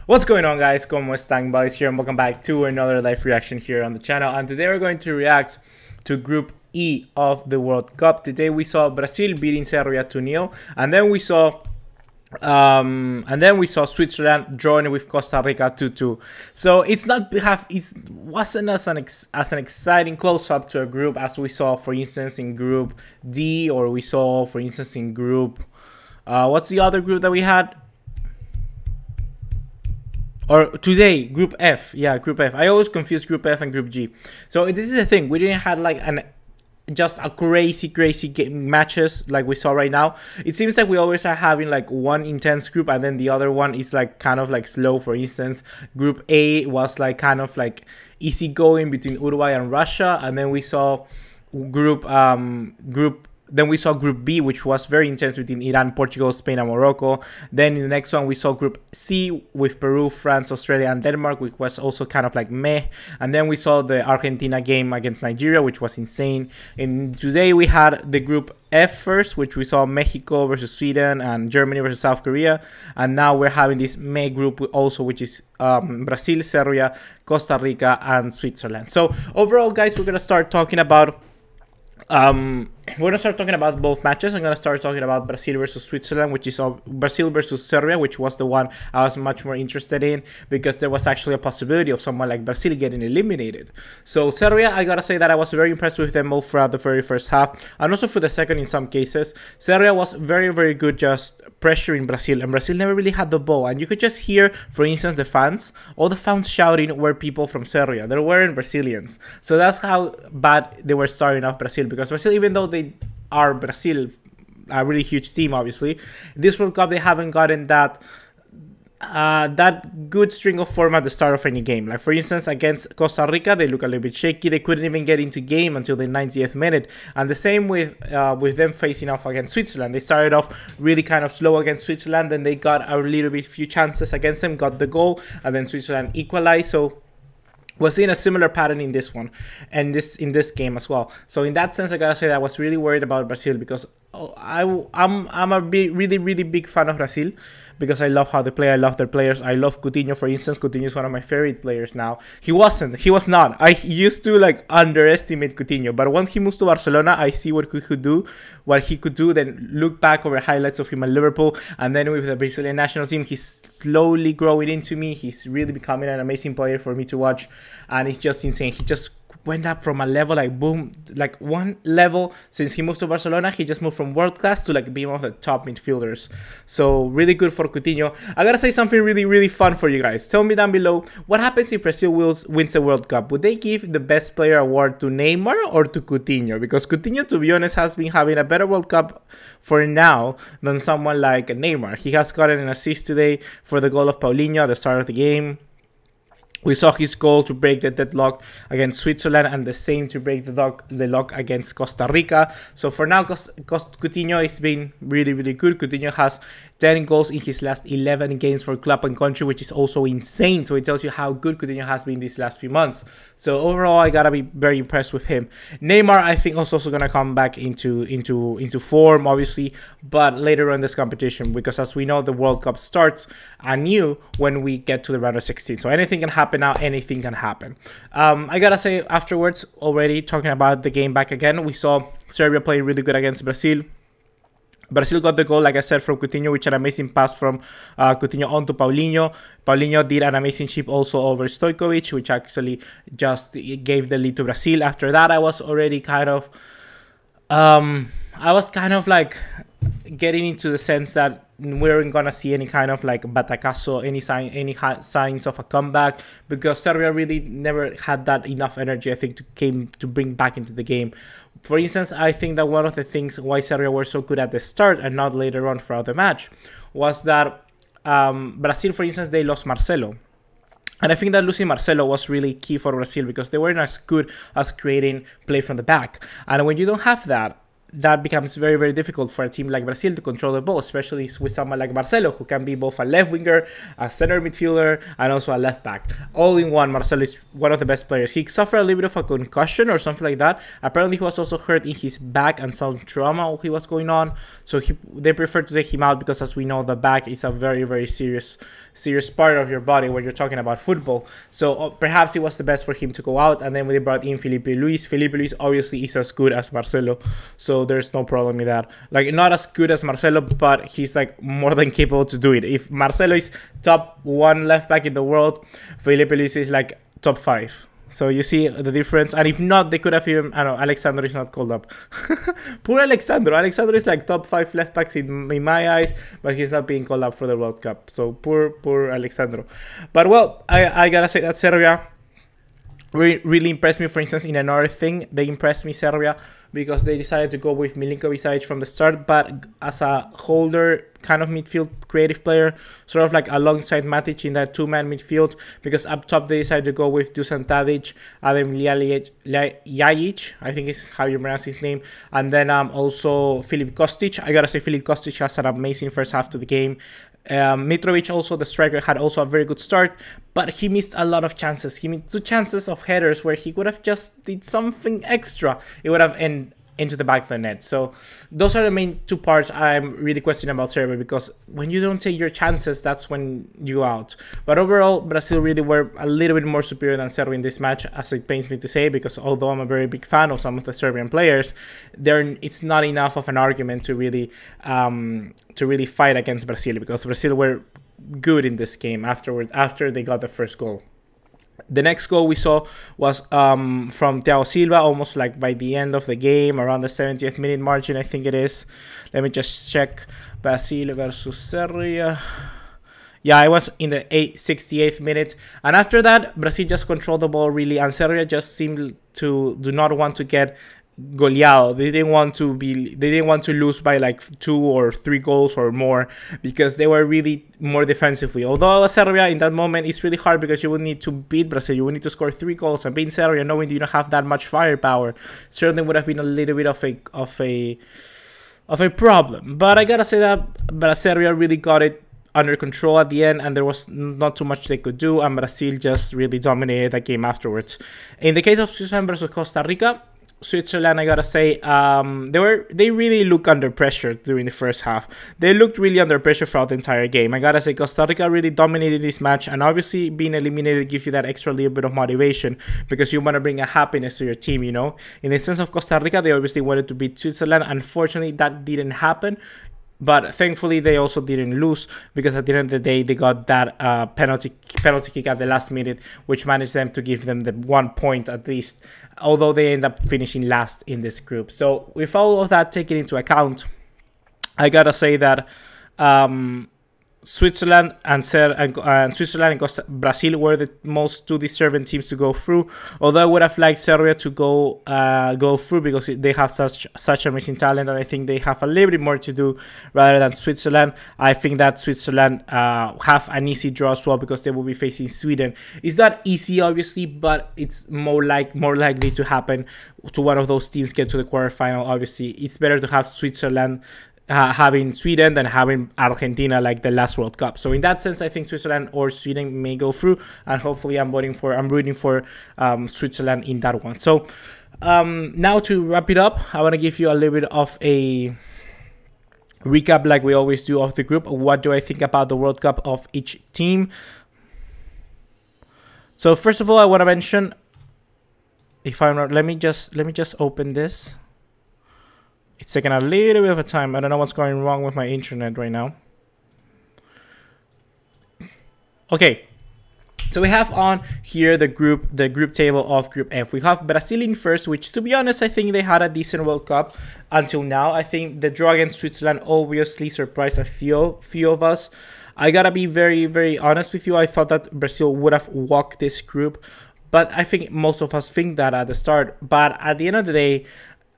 What's going on, guys? Como están, boys? Here and welcome back to another live reaction here on the channel. And today we're going to react to Group E of the World Cup. Today we saw Brazil beating Serbia 2-0, and then we saw Switzerland drawing with Costa Rica 2-2. So it wasn't as an exciting close-up to a group as we saw, for instance, in Group D, or we saw, for instance, in Group what's the other group that we had? Or today, Group F. Yeah, Group F. I always confuse Group F and Group G. So this is the thing. We didn't have like just a crazy matches like we saw right now. It seems like we always are having like one intense group and then the other one is like kind of like slow. For instance, Group A was like kind of like easy going between Uruguay and Russia, and then we saw Group B, which was very intense between Iran, Portugal, Spain, and Morocco. Then in the next one, we saw Group C with Peru, France, Australia, and Denmark, which was also kind of like meh. And then we saw the Argentina game against Nigeria, which was insane. And today we had the Group F first, which we saw Mexico versus Sweden and Germany versus South Korea. And now we're having this meh group also, which is Brazil, Serbia, Costa Rica, and Switzerland. So overall, guys, we're going to start talking about both matches. I'm going to start talking about Brazil versus Switzerland, which is Brazil versus Serbia, which was the one I was much more interested in because there was actually a possibility of someone like Brazil getting eliminated. So Serbia, I got to say that I was very impressed with them all throughout the very first half, and also for the second in some cases. Serbia was very, very good just pressuring Brazil, and Brazil never really had the ball. And you could just hear, for instance, the fans. All the fans shouting were people from Serbia. They weren't Brazilians. So that's how bad they were starting off Brazil, because Brazil, even though they are Brazil, a really huge team, obviously, this World Cup they haven't gotten that good string of form at the start of any game. Like for instance, against Costa Rica, they look a little bit shaky. They couldn't even get into game until the 90th minute. And the same with them facing off against Switzerland. They started off really kind of slow against Switzerland, then they got a little bit few chances against them, got the goal, and then Switzerland equalized. So we're seeing a similar pattern in this one and in this game as well. So in that sense, I gotta say that I was really worried about Brazil, because I'm a really big fan of Brazil, because I love how they play. I love their players. I love Coutinho, for instance. Coutinho is one of my favorite players now. He was not. I used to like underestimate Coutinho, but once he moves to Barcelona, I see what he could do. Then look back over highlights of him at Liverpool, and then with the Brazilian national team, he's slowly growing into me. He's really becoming an amazing player for me to watch, and it's just insane. He just went up from a level like boom, like one level since he moved to Barcelona. He just moved from world class to like being one of the top midfielders. So really good for Coutinho. I gotta say something really fun for you guys. Tell me down below, what happens if Brazil wins the World Cup? Would they give the best player award to Neymar or to Coutinho? Because Coutinho, to be honest, has been having a better World Cup for now than someone like Neymar. He has gotten an assist today for the goal of Paulinho at the start of the game. We saw his goal to break the deadlock against Switzerland, and the same to break the lock against Costa Rica. So for now, Coutinho has been really good. Coutinho has 10 goals in his last 11 games for club and country, which is also insane. So it tells you how good Coutinho has been these last few months. So overall, I gotta be very impressed with him. Neymar, I think, also gonna come back into form, obviously, but later on this competition, because as we know, the World Cup starts anew when we get to the round of 16. So anything can happen now. Anything can happen. I gotta say, afterwards, already talking about the game back again, we saw Serbia playing really good against Brazil. Brazil got the goal, like I said, from Coutinho, which an amazing pass from Coutinho onto Paulinho. Paulinho did an amazing chip also over Stojkovic, which actually just gave the lead to Brazil. After that, I was already kind of like getting into the sense that we weren't gonna see any kind of like batacazo, any signs of a comeback, because Serbia really never had that enough energy, I think, to bring back into the game. For instance, I think that one of the things why Serbia were so good at the start and not later on throughout the match was that Brazil, for instance, they lost Marcelo. And I think that losing Marcelo was really key for Brazil, because they weren't as good as creating play from the back. And when you don't have that, that becomes very, very difficult for a team like Brazil to control the ball, especially with someone like Marcelo, who can be both a left winger, a center midfielder, and also a left back. All in one, Marcelo is one of the best players. He suffered a little bit of a concussion or something like that. Apparently, he was also hurt in his back and some trauma he was going on. So they prefer to take him out because, as we know, the back is a very, very serious part of your body when you're talking about football. So perhaps it was the best for him to go out. And then they brought in Felipe Luis. Felipe Luis obviously is as good as Marcelo, so there's no problem with that. Like, not as good as Marcelo, but he's like more than capable to do it. If Marcelo is top 1 left back in the world, Felipe Luis is like top 5. So you see the difference. And if not, they could have even, I don't know, Alexandro is not called up. Poor Alexandro. Alexandro is like top 5 left backs in my eyes, but he's not being called up for the World Cup. So poor Alexandro. But well, I gotta say that Serbia really impressed me. For instance, in another thing, they impressed me, Serbia, because they decided to go with Milinkovic-Savic from the start, but as a holder kind of midfield creative player, sort of like alongside Matic in that 2-man midfield, because up top they decided to go with Dusan Tadic, Adem Ljajic, I think is how you pronounce his name, and then also Filip Kostic. I gotta say, Filip Kostic has an amazing first half to the game. Mitrovic, also the striker, had also a very good start, but he missed a lot of chances. He missed 2 chances of headers where he could have just did something extra. It would have ended into the back of the net. So those are the main 2 parts I'm really questioning about Serbia, because when you don't take your chances, that's when you go out. But overall, Brazil really were a little bit more superior than Serbia in this match, as it pains me to say, because although I'm a very big fan of some of the Serbian players, it's not enough of an argument to really fight against Brazil, because Brazil were good in this game after they got the first goal. The next goal we saw was from Thiago Silva, almost like by the end of the game, around the 70th minute margin, I think it is. Let me just check. Brazil versus Serbia. Yeah, it was in the 68th minute. And after that, Brazil just controlled the ball really, and Serbia just seemed to do not want to get goleado. They didn't want to lose by like 2 or 3 goals or more, because they were really more defensively. Although Serbia in that moment, it's really hard because you would need to beat Brazil. You would need to score 3 goals, and being Serbia, knowing you don't have that much firepower, certainly would have been a little bit of a problem. But I gotta say that Serbia really got it under control at the end, and there was not too much they could do, and Brazil just really dominated that game afterwards. In the case of Switzerland versus Costa Rica, Switzerland, I gotta say, they really look under pressure during the first half. They looked really under pressure throughout the entire game. I gotta say, Costa Rica really dominated this match, and obviously being eliminated gives you that extra little bit of motivation, because you want to bring a happiness to your team, you know. In the sense of Costa Rica, they obviously wanted to beat Switzerland. Unfortunately, that didn't happen. But thankfully, they also didn't lose, because at the end of the day, they got that penalty kick at the last minute, which managed them to give them the 1 point at least, although they end up finishing last in this group. So with all of that taken into account, I gotta say that Switzerland and Brazil were the most 2 deserving teams to go through. Although I would have liked Serbia to go through, because they have such amazing talent, and I think they have a little bit more to do rather than Switzerland. I think that Switzerland have an easy draw as well, because they will be facing Sweden. It's not easy, obviously, but it's more likely to happen to one of those teams get to the quarterfinal. Obviously, it's better to have Switzerland having Sweden than having Argentina like the last World Cup. So in that sense, I think Switzerland or Sweden may go through, and hopefully I'm rooting for Switzerland in that one. So now to wrap it up, I want to give you a little bit of a recap, like we always do, of the group. What do I think about the World Cup of each team? So first of all, I want to mention, if I'm not, let me just open this. It's taking a little bit of a time. I don't know what's going wrong with my internet right now. Okay, so we have on here the group table of Group F. We have Brazil in first, which, to be honest, I think they had a decent World Cup until now. I think the draw against Switzerland obviously surprised a few of us. I gotta be very, very honest with you. I thought that Brazil would have walked this group, but I think most of us think that at the start. But at the end of the day,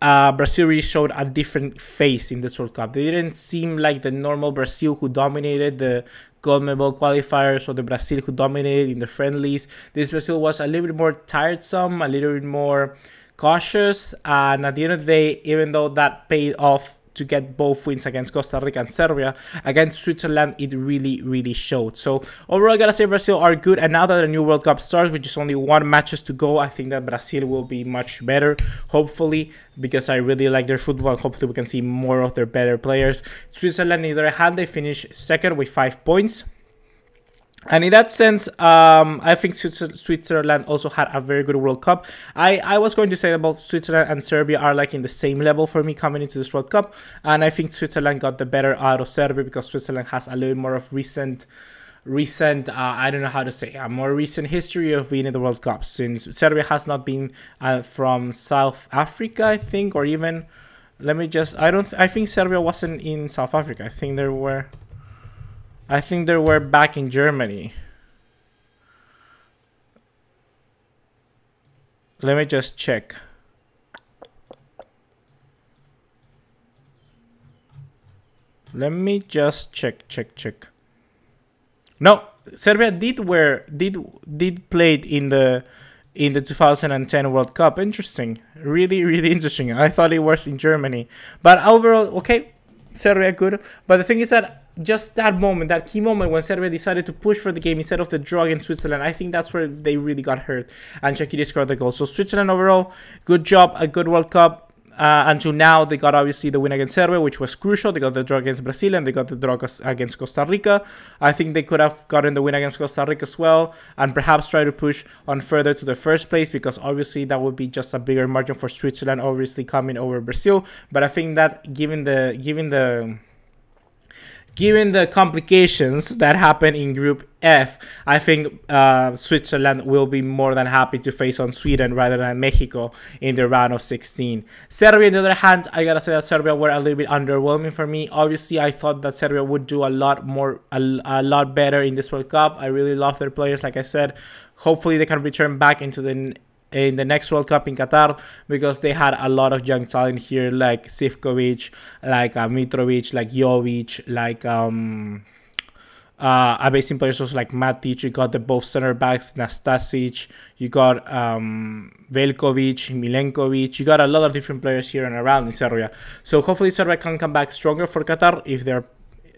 Brazil really showed a different face in this World Cup. They didn't seem like the normal Brazil who dominated the CONMEBOL qualifiers, or the Brazil who dominated in the friendlies. This Brazil was a little bit more tiresome, a little bit more cautious. And at the end of the day, even though that paid off to get both wins against Costa Rica and Serbia, against Switzerland, it really showed. So overall, I gotta say Brazil are good. And now that the new World Cup starts, with just only 1 matches to go, I think that Brazil will be much better, hopefully, because I really like their football. Hopefully we can see more of their better players. Switzerland, on the other hand, they finished second with 5 points. And in that sense, I think Switzerland also had a very good World Cup. I was going to say about Switzerland and Serbia are like in the same level for me coming into this World Cup. And I think Switzerland got the better out of Serbia because Switzerland has a little more of recent I don't know how to say, a more recent history of being in the World Cup, since Serbia has not been from South Africa, I think, or even, let me just, I think Serbia wasn't in South Africa. I think they were back in Germany. Let me just check. Let me just check. No, Serbia did play in the 2010 World Cup. Interesting. Really interesting. I thought it was in Germany. But overall, okay, Serbia good. But the thing is that just that moment, that key moment when Serbia decided to push for the game instead of the draw against Switzerland, I think that's where they really got hurt. And Shaqiri scored the goal. So Switzerland overall, good job, a good World Cup. Until now, they got obviously the win against Serbia, which was crucial. They got the draw against Brazil and they got the draw against Costa Rica. I think they could have gotten the win against Costa Rica as well, and perhaps try to push on further to the first place, because obviously that would be just a bigger margin for Switzerland, obviously coming over Brazil. But I think that given the complications that happen in Group F, I think Switzerland will be more than happy to face on Sweden rather than Mexico in the round of 16. Serbia, on the other hand, I gotta say that Serbia were a little bit underwhelming for me. Obviously, I thought that Serbia would do a lot better in this World Cup. I really love their players, like I said. Hopefully, they can return back into in the next World Cup in Qatar, because they had a lot of young talent here, like Sivkovic, like Mitrovic, like Jovic, like amazing players also like Matic. You got the both center backs, Nastasic, you got Veljkovic, Milenkovic. You got a lot of different players here and around in Serbia. So hopefully Serbia can come back stronger for Qatar if they're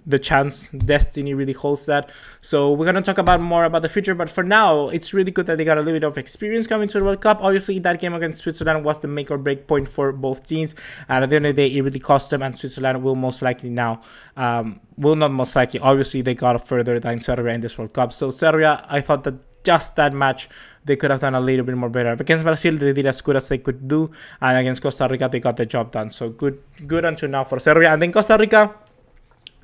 the chance, destiny really holds that. So we're going to talk about more about the future, but for now it's really good that they got a little bit of experience coming to the World Cup. Obviously that game against Switzerland was the make or break point for both teams, and at the end of the day it really cost them, and Switzerland will most likely now obviously they got further than Serbia in this World Cup. So Serbia, I thought that just that match they could have done a little bit more better. Against Brazil they did as good as they could do, and against Costa Rica they got the job done. So good until now for Serbia. And then Costa Rica,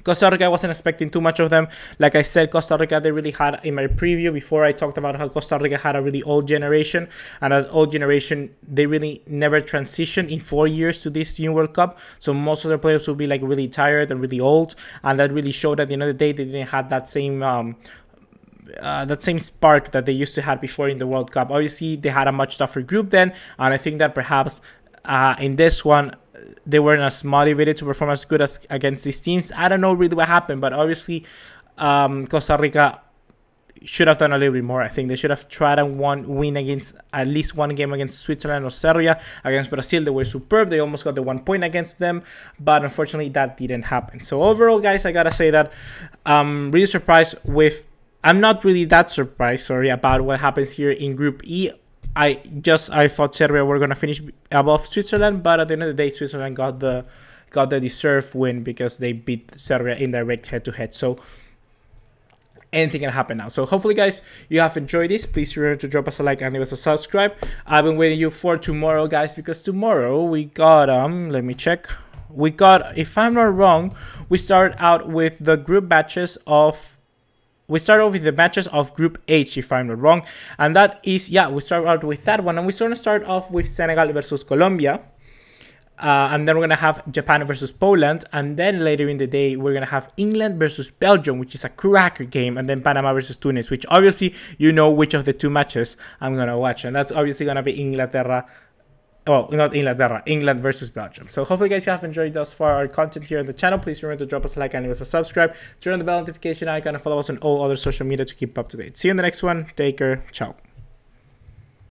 I wasn't expecting too much of them. Like I said, Costa Rica, they really had, in my preview before, I talked about how Costa Rica had a really old generation. And that old generation, they really never transitioned in 4 years to this new World Cup. So most of their players will be like really tired and really old. And that really showed at the end of the day, they didn't have that same spark that they used to have before in the World Cup. Obviously, they had a much tougher group then. And I think that perhaps in this one, they weren't as motivated to perform as good as against these teams. I don't know really what happened, but obviously Costa Rica should have done a little bit more. I think they should have tried and win against at least one game against Switzerland or Serbia. Against Brazil, they were superb. They almost got the 1 point against them, but unfortunately that didn't happen. So overall, guys, I gotta say that I'm really surprised with... I'm not really that surprised, about what happens here in Group E. I thought Serbia were gonna finish above Switzerland, but at the end of the day, Switzerland got the deserved win because they beat Serbia in direct head-to-head. So anything can happen now. So hopefully, guys, you have enjoyed this. Please remember to drop us a like and leave us a subscribe. I've been waiting you for tomorrow, guys, because tomorrow we got let me check. We got, if I'm not wrong, we start out with the group matches of. We start off with the matches of Group H, if I'm not wrong. And that is, we start out with that one. And we're going to start off with Senegal versus Colombia. And then we're going to have Japan versus Poland. And then later in the day, we're going to have England versus Belgium, which is a cracker game. And then Panama versus Tunis, which obviously you know which of the two matches I'm going to watch. And that's obviously going to be Inglaterra. Oh, not Inglaterra, England versus Belgium. So hopefully, guys, you have enjoyed thus far our content here on the channel. Please remember to drop us a like and leave us a subscribe. Turn on the bell notification icon and follow us on all other social media to keep up to date. See you in the next one. Take care. Ciao.